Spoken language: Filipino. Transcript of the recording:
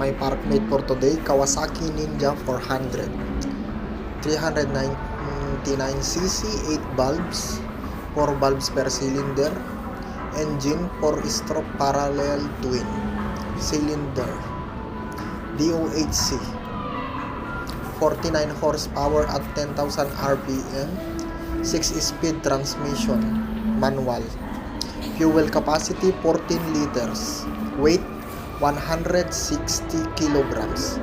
My park made for today, Kawasaki Ninja 400. 399cc, 8 valves, 4 valves per cylinder. Engine 4-stroke parallel twin cylinder. DOHC. 49 horsepower at 10,000 RPM. 6-speed transmission, manual. Fuel capacity 14 liters. Weight 160 kilograms.